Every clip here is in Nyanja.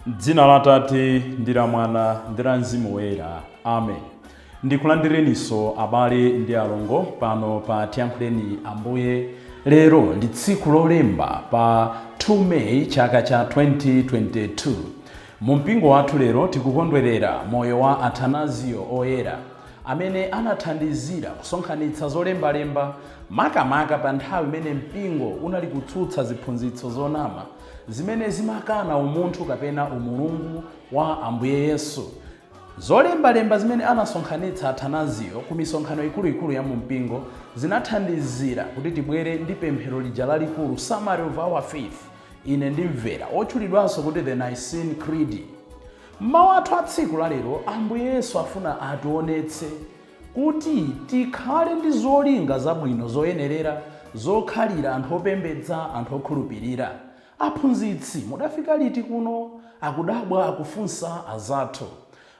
Dzina la Tate ndi la Mwana ndi la Mzimu Woyera. Amen. Ndikulandireniso abale ndi alongo pano pa Tiyankhuleni Ambuye. Lero ndi tsiku lolemba pa 2 May chaka cha 2022. Mu mpingo wathu lero tikukondwerera moyo wa Atanazio Oyera amene anathandizira kusonkhanitsa zolembalemba makamaka pa nthawi imene mpingo unali kutsutsa ziphunzitso zonama zimene zimakana umunthu kapena umulungu wa Ambuye Yesu. Zolembalemba zimene anasonkhanitsa Atanazio ku misonkhano ikuluikulu ya mu mpingo zinathandizira kuti tibwere ndi pemphero lija lalikulu Summary of Our Faith, ine ndimvera, otchulidwanso kuti the Nicene Creed. Mawu athu a tsiku la lero Ambuye Yesu afuna ationetse kuti tikhale ndi zolinga zabwino zoyenerera zokhalira anthu opembedza, anthu okhulupirira. Aphunzitsi, mudafika liti kuno? Akudabwa akufunsa azathu.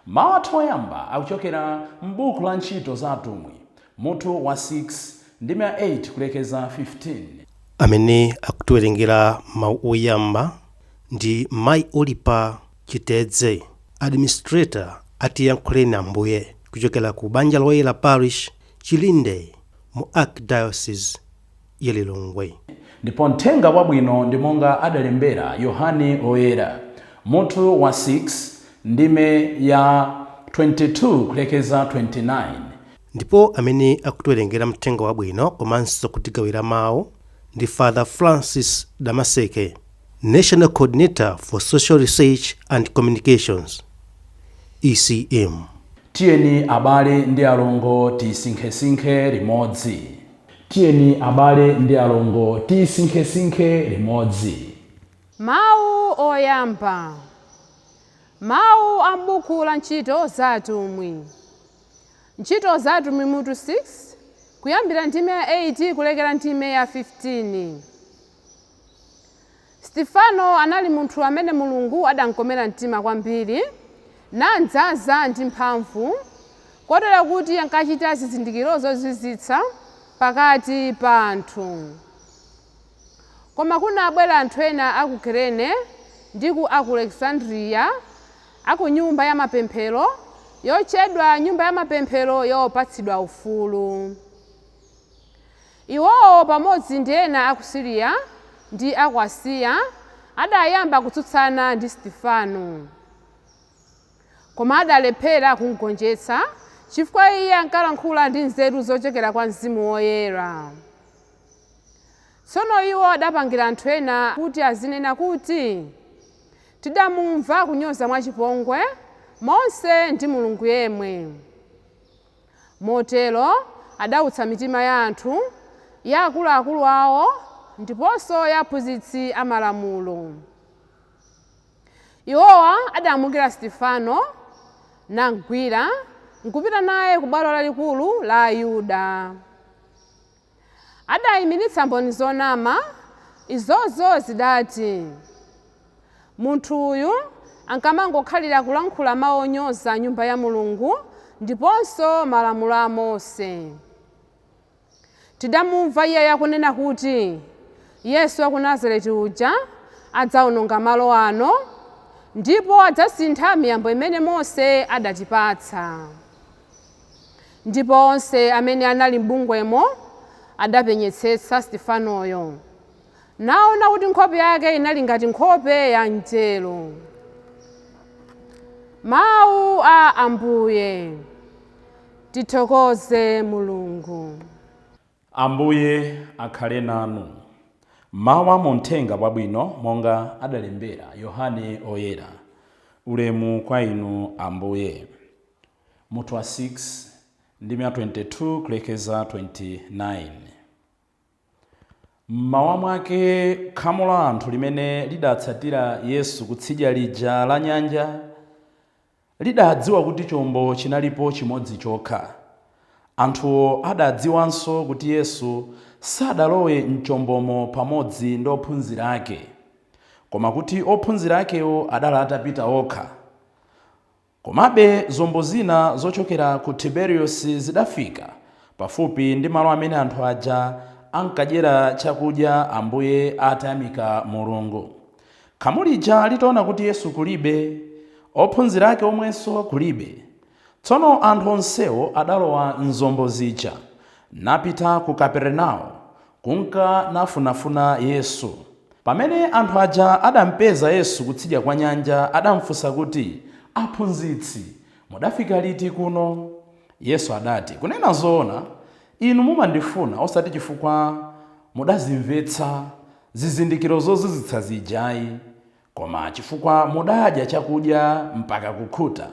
Mawu athu oyamba akuchokera m'buku la ntchito za atumwi mutu wa 6 ndi 8 kulekeza 15. Amene akutiwerengera mawu oyamba ndi Mayi Olipa Chitedze, administrator atiyankhuleni Ambuye, kuchokera ku banja loyera parish Chilinde mu archdiocese ya Lilongwe. Ndipo mthenga wabwino ndi monga adalembera Yohane Oyera mutu wa 6 ndime ya 22 kulekeza 29. Ndipo amene akutiwerengera mthenga wabwino komanso kutigawira mawu ndi Father Francis Damaseke, National Coordinator for Social Research and Communications, ECM. Tiyeni abale ndi alongo tisinkhesinkhe limodzi. Tiyeni abale ndi alongo tisinkhesinkhe limodzi. Mawu oyamba. Mawu a m'buku la ntchito za atumwi. Ntchito za atumwi mutu 6 kuyambira ndime ya 8 kulekera ndime ya 15. Stefano anali munthu amene Mulungu adankomera mtima kwambiri nadzaza ndi mphamvu kotera kuti ankachita zizindikiro zozizwitsa pakati pa anthu. Koma kunabwera anthu ena aku Kurene ndi aku Alexandria aku nyumba ya mapemphero yotchedwa nyumba ya mapemphero yopatsidwa ufulu. Iwowo pamodzi ndi ena aku Siriya ndi aku Asiya adayamba kutsutsana ndi Stefano. Koma adalephera kumugonjetsa chifukwa iye ankalankhula ndi nzeru zochokera kwa Mzimu Woyera. Tsono iwo adapangira anthu ena kuti azinena kuti tidamumva kunyoza mwachipongwe monse ndi Mulungu yemwe. Motero adawutsa mitima ya anthu, ya akuluakulu awo ndiponso ya aphunzitsi amalamulo. Iwowa adamukira Stefano namgwira nkupita naye ku bwalo lalikulu la Ayuda. Adayimiritsa mboni zonama, izozo zidati munthu uyu ankamangokhalira kulankhula mawu onyoza nyumba ya Mulungu ndiponso malamulo a Mose. Tidamumva iye akunena kuti Yesu wa ku Nazareti uja adzawononga malo ano ndipo adzasintha miyambo imene Mose adatipatsa. Ndipo onse amene anali m'bungwemo adapenyetsetsa Stefanoyo naona kuti nkhope yake inali ngati nkhope ya mngelo. Mawu a Ambuye. Tithokoze Mulungu. Ambuye akhale nanu. Mawu a mthenga wabwino monga adalembera Yohane Oyera. Ulemu kwa inu Ambuye. Mutu wa 6 ndime ya 22 kulekeza 29. Mmawa mwake khamu la anthu limene lidatsatira Yesu kutsidya lija la nyanja lidadziwa kuti chombo chinalipo chimodzi chokha. Anthuwo adadziwanso kuti Yesu sadalowe mchombomo pamodzi ndi ophunzira ake, koma kuti ophunzira akewo adali atapita okha. Komabe zombo zina zochokera ku Tiberias zidafika pafupi ndi malo amene anthu aja ankadyera chakudya Ambuye atayamika Mulungu. khamu lija litaona kuti Yesu kulibe, ophunzira ake omwenso kulibe, tsono anthu onsewo adalowa mzombo zija napita ku Kaperenawo kunka nafunafuna Yesu. Pamene anthu aja adampeza Yesu kutsidya kwa nyanja, adamfunsa kuti, aphunzitsi, mudafika liti kuno? Yesu adati, kunena zoona, inu mumandifuna osati chifukwa mudazimvetsa zizindikiro zozizwitsa zijayi, koma chifukwa mudadya chakudya mpaka kukhuta.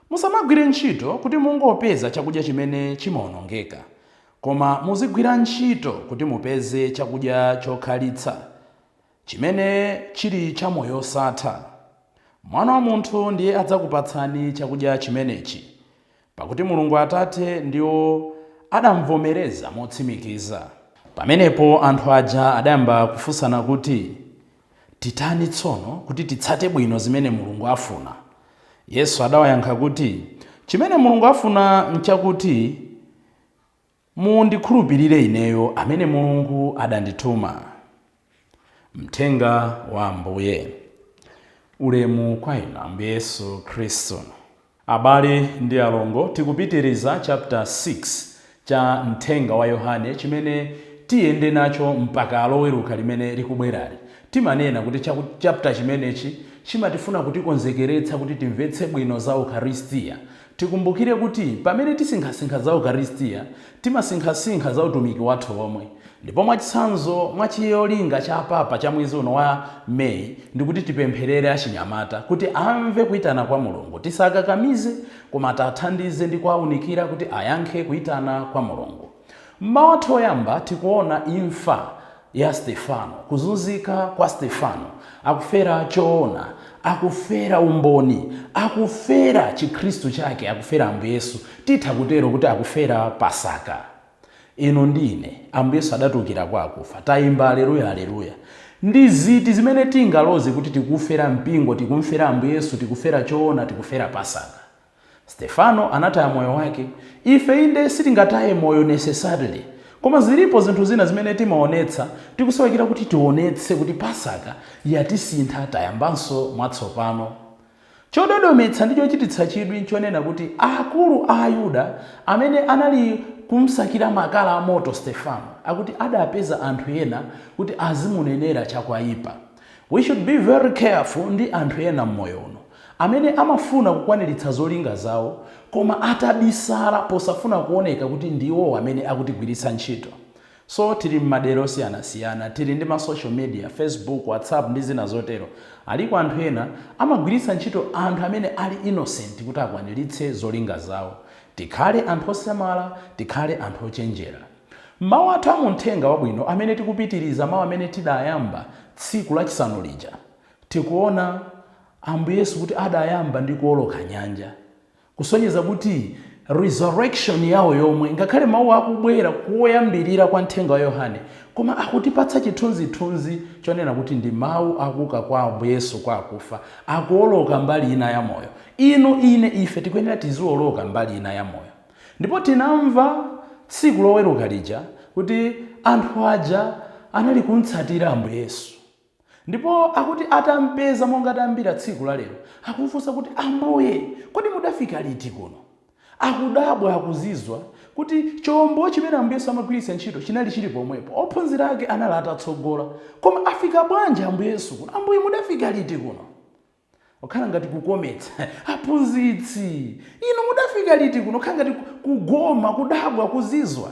Musamagwire ntchito kuti mungopeza chakudya chimene chimawonongeka, koma muzigwira ntchito kuti mupeze chakudya chokhalitsa, chimene chili cha moyo osatha. Mwana wa munthu ndiye adzakupatsani chakudya chimenechi, pakuti Mulungu Atate ndiwo adamvomereza motsimikiza. Pamenepo anthu aja adayamba kufunsana kuti, titani tsono kuti titsate bwino zimene Mulungu afuna? Yesu adawayankha kuti, chimene Mulungu afuna nchakuti mundikhulupirire ineyo amene Mulungu adandituma. Mthenga wa Ambuye. Ulemu kwa inu Ambuye Yesu Khristu. Abale ndi alongo, tikupitiriza chapter 6 cha mthenga wa Yohane, chimene tiyende nacho mpaka loweruka limene likubwerali. Timanena kuti chapter chimenechi chimatifuna kutikonzekeretsa kuti timvetse bwino za Ukaristiya. Tikumbukire kuti pamene tisinkhasinkha za Ukaristiya, timasinkhasinkha za utumiki wathu omwe. Ndipo mwachitsanzo mwachiyolinga cha papa cha mwezi uno wa Meyi ndikuti tipempherere achinyamata kuti amve kuitana kwa Mulungu, tisakakamize koma tathandize ndi kuwaunikira kuti ayankhe kuitana kwa Mulungu. Mmawa wathu oyamba tikuona imfa ya Stefano, kuzunzika kwa Stefano, akufera choona, akufera umboni, akufera chikhristu chake, akufera Ambuye Yesu. Titha kutero kuti akufera Pasaka. Ino ndine Ambuye Yesu adatukira kwa akufa, tayimba aleluya aleluya. Ndi ziti zimene tingaloze kuti tikufera mpingo, tikumfera Ambuye Yesu, tikufera choona, tikufera Pasaka? Stefano anataya moyo wake. Ife inde sitingataye moyo necessarily, koma zilipo zinthu zina zimene timaonetsa, tikusowekera kuti tionetse kuti Pasaka yatisintha tayambanso mwatsopano. Chododometsa ndi chochititsa chidwi nchonena kuti akulu a Ayuda amene anali kumsakira makala amoto Stefano akuti adapeza anthu ena kuti azimunenera chakwaipa. We should be very careful ndi anthu ena mmoyo uno amene amafuna kukwaniritsa zolinga zawo koma atabisala posafuna kuoneka kuti ndiwo amene akutigwiritsa ntchito. So tili m'madera osiyanasiyana, tili ndi ma social media, Facebook, WhatsApp ndi zina zotero. Aliko anthu ena amagwiritsa ntchito anthu amene ali innocent kuti akwaniritse zolinga zawo. Tikhale anthu osamala, tikhale anthu ochenjera. Mawu athu amuthenga wabwino amene tikupitiriza, mawu amene tidayamba tsiku lachisanu lija, tikuona Ambuye Yesu kuti adayamba ndi kuwoloka nyanja, kusonyeza kuti resurrection yawo yomwe, ngakhale mawu akubwera kuoyambirira kwa mthenga wa Yohane, koma akutipatsa chithunzithunzi chonena kuti ndi mawu akuka kwa Ambuye Yesu kwa akufa, akuwoloka mbali ina ya moyo. Ino ine ife tikuyenera tiziwoloka mbali ina ya moyo. Ndipo tinamva tsiku loweruka lija kuti anthu aja anali kumtsatira Ambuye Yesu. Ndipo akuti atampeza monga atambira tsiku la lero, akufunsa kuti Ambuye, kodi mudafika liti kuno? Akudabwa, akuzizwa kuti chombo chimene Ambuye Yesu amagwiritsa ntchito chinali chili pomwepo. Ophunzira ake anali atatsogola, koma afika bwanji Ambuye Yesu kuno? Ambuye mudafika liti kuno? Okhala ngati kukometsa, aphunzitsi, inu mudafika liti kuno? Okhala ngati kugoma, kudabwa, kuzizwa.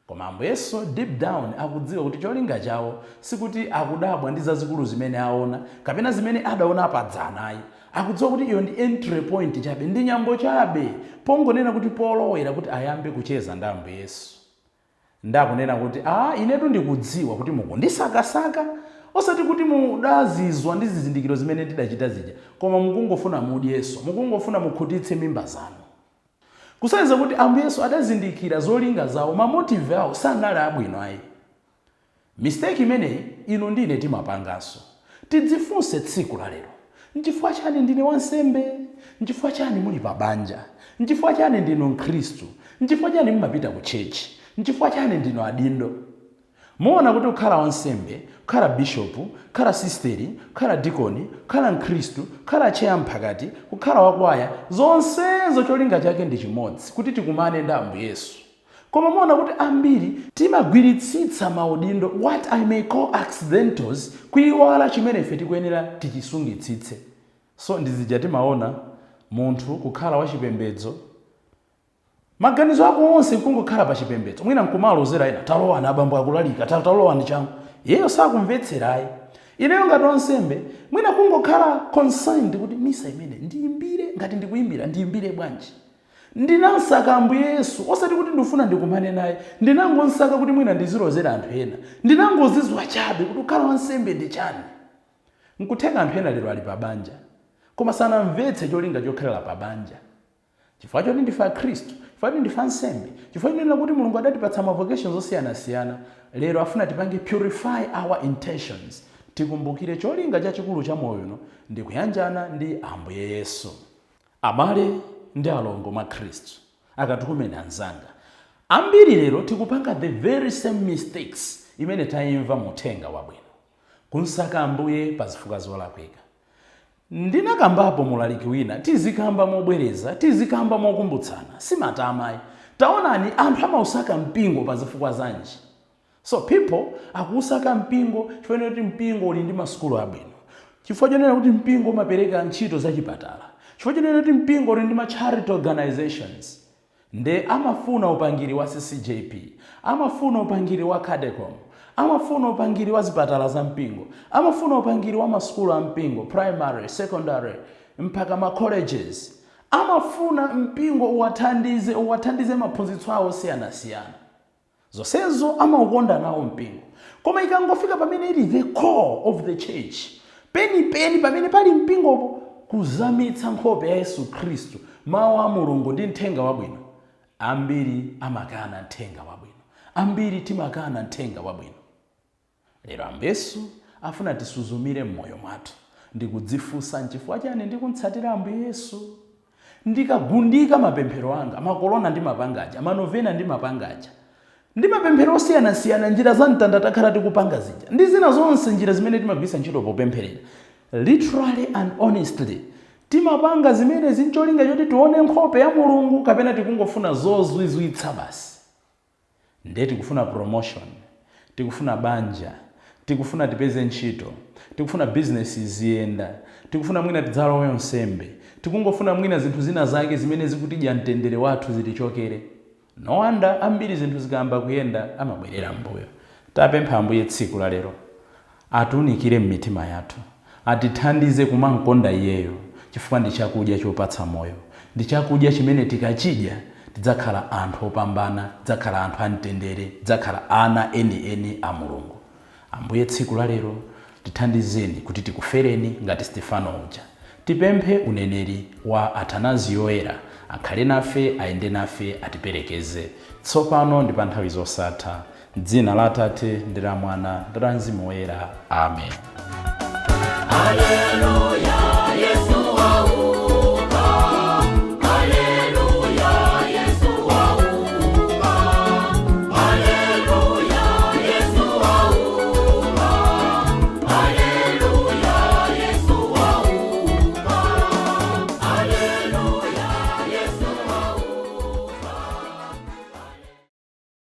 Koma Ambuye Yesu deep down akudziwa kuti cholinga chawo sikuti akudabwa ndi zazikulu zimene aona kapena zimene adaona apadzanayi. Akudziwa kuti iyo ndi entry point chabe, ndi nyambo chabe, pongonena kuti polowera kuti ayambe kucheza ndi Ambuye Yesu. Ndakunena kuti inetu ndikudziwa kuti mukundisakasaka, osati kuti mudazizwa ndi zizindikiro zimene tidachita zija, koma mukungofuna mudi Yesu, mukungofuna mukhutitse mimba zanu. Kusaiza kuti Ambuye Yesu adazindikira zolinga zawo, mamotive awo sanali abwino ayi. Mistake imeneyi inu ndine timapanganso. Tidzifunse tsiku la lero, nchifukwa chani ndine wansembe? Nchifukwa chani muli pa banja? Nchifukwa chani ndinu Mkhristu? Nchifukwa chani mumapita ku church? Nchifukwa chani ndinu adindo? muona kuti kukhala wansembe, kukhala bishopu, kukhala sisteri, kukhala dikoni, kukhala mkhristu, kukhala cheya mphakati, kukhala wakwaya, zonsezo cholinga chake ndi chimodzi, kuti tikumane ndi Ambuye Yesu. Koma muona kuti ambiri timagwiritsitsa maudindo, what I may call accidentals, kuiwala chimene ife tikuyenera tichisungitsitse. So ndizija timaona munthu kukhala wachipembedzo, maganizo ako onse kungokhala pa chipembedzo. Mwina nkumalozera ena, talowa na abambo akulalika, talowa ni changu. Yeyo sakumvetserayi. Ineyo ngati wansembe, mwina kungokhala concerned kuti misa imene ndiyimbire, ngati ndikuyimbira ndiyimbire bwanji. Ndinansaka Ambuye Yesu, osati kuti ndifuna ndikumane naye, ndinangonsaka kuti mwina ndizilozera anthu ena. Ndinangozizwa chabe kuti kukhala wansembe ndi chani. Nkutenga anthu ena lero ali pa banja, koma sanamvetse cholinga chokhalira pa banja. Chifukwa choti ndifa Khristu, chifukwa choti ndifa nsembe, chifukwa choti kuti Mulungu adatipatsa ma vocations osiyana-siyana, lero afuna tipange purify our intentions. Tikumbukire cholinga chachikulu cha moyo uno ndi kuyanjana ndi Ambuye Yesu. Abale ndi alongo mwa Khristu, akatikumene anzanga, ambiri lero tikupanga the very same mistakes imene tayimva muthenga wabwino. Kunsaka Ambuye pa zifukwa zolakwika. Ndinakambapo mulaliki wina, tizikamba mobwereza, tizikamba mokumbutsana, simatamayi. Taonani anthu amausaka mpingo pa zifukwa zanji. So people akusaka mpingo chifukwa kuti mpingo uli ndi masukulu abwino, chifukwa chonena kuti mpingo umapereka ntchito zachipatala, chifukwa chonena kuti mpingo uli ndi ma charity organizations. Nde amafuna upangiri wa CCJP, amafuna upangiri wa Cadecom, amafuna upangiri wa zipatala za mpingo, amafuna upangiri wa masukulu a mpingo, primary, secondary, mpaka ma colleges. Amafuna mpingo uwathandize maphunzitso awo osiyana-siyana. Zonsezo amaukonda nawo mpingo. Koma ikangofika pamene ili the core of the church, peni pamene pali mpingopo, kuzamitsa nkhope ya Yesu Khristu, mawu a Mulungu ndi mthenga wabwino, ambiri amakana mthenga wabwino, ambiri timakana mthenga wabwino. Lero Yesu afuna tisuzumire mmoyo mwathu ndi kudzifunsa nchifukwa chani ndikumtsatira Ambuye Yesu. Ndikagundika mapemphero anga, makolona ndi mapangaja, manovena ndi mapangaja, ndi mapemphero osiyana-siyana, njira za mtanda takhala tikupanga zija, ndi zina zonse njira zimene timagwisa ntchito popempherera, literally and honestly timapanga zimene zincholinga choti tione nkhope ya Mulungu, kapena tikungofuna zozwizwitsa basi. Nde tikufuna promotion, tikufuna banja, tikufuna tipeze ntchito, tikufuna business ziyenda, tikufuna mwina tidzalowe nsembe, tikungofuna mwina zinthu zina zake zimene zikutidya mtendere wathu zitichokere. No wonder ambiri zinthu zikamba kuyenda amabwerera mbuyo. Tapempha Ambuye tsiku la lero atunikire mmitima yathu, atithandize kumankonda Iyeyo, chifukwa ndi chakudya chopatsa moyo, ndi chakudya chimene tikachidya tidzakhala anthu opambana, tidzakhala anthu amtendere, tidzakhala ana eni a Mulungu. Ambuye tsiku la lero tithandizeni kuti tikufereni ngati Stefano uja. Tipemphe uneneri wa Atanazi Yoera akhale nafe, aende nafe, atiperekeze tsopano ndi pa nthawi zosatha. M'dzina la Atate ndi la Mwana ndi la Mzimu Woyera. Amen. Hallelujah.